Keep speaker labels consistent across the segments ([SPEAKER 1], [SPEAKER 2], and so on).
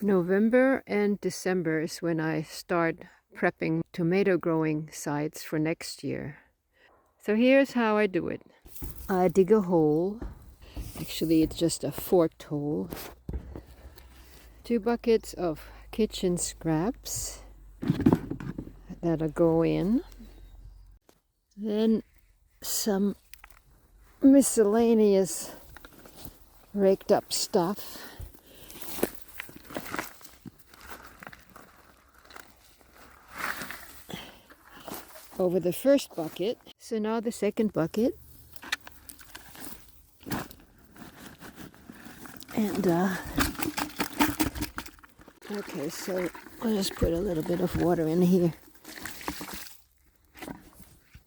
[SPEAKER 1] November and December is when I start prepping tomato growing sites for next year. So here's how I do it. I dig a hole. Actually, it's just a forked hole. 2 buckets of kitchen scraps that'll go in. Then some miscellaneous raked up stuff. Over the first bucket. So now the second bucket. And okay, so I'll just put a little bit of water in here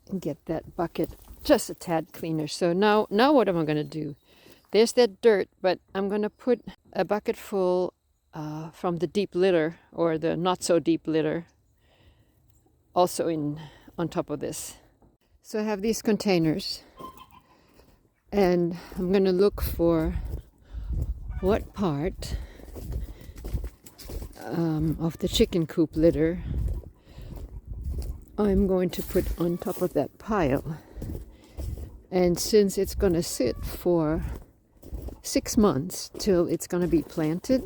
[SPEAKER 1] and get that bucket just a tad cleaner. So now what am I going to do? There's that dirt, but I'm going to put a bucket full from the deep litter or the not so deep litter also on top of this. So I have these containers, and I'm going to look for what part of the chicken coop litter I'm going to put on top of that pile. And since it's going to sit for 6 months till it's going to be planted,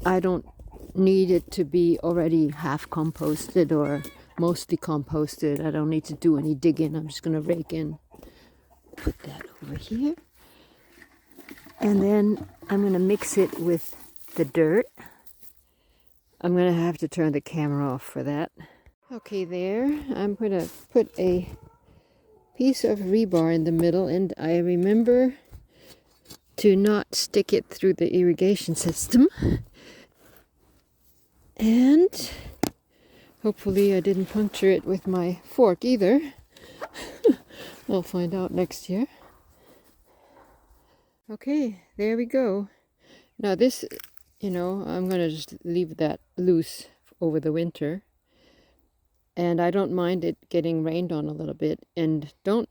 [SPEAKER 1] I don't need it to be already half composted or mostly composted. I don't need to do any digging. I'm just going to rake in. Put that over here. And then I'm going to mix it with the dirt. I'm going to have to turn the camera off for that. Okay, there. I'm going to put a piece of rebar in the middle, and I remember to not stick it through the irrigation system. And hopefully I didn't puncture it with my fork either. I'll find out next year. Okay, there we go. Now this, I'm going to just leave that loose over the winter. And I don't mind it getting rained on a little bit. And don't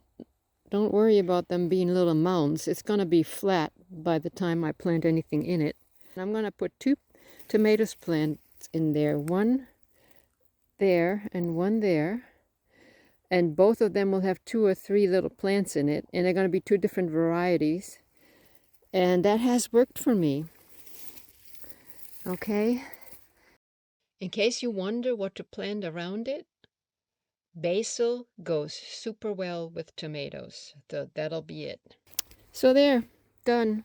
[SPEAKER 1] worry about them being little mounds. It's going to be flat by the time I plant anything in it. And I'm going to put 2 tomatoes plants in there. One there and one there. And both of them will have 2 or 3 little plants in it. And they're going to be 2 different varieties. And that has worked for me. Okay. In case you wonder what to plant around it, basil goes super well with tomatoes. So that'll be it. So there, done.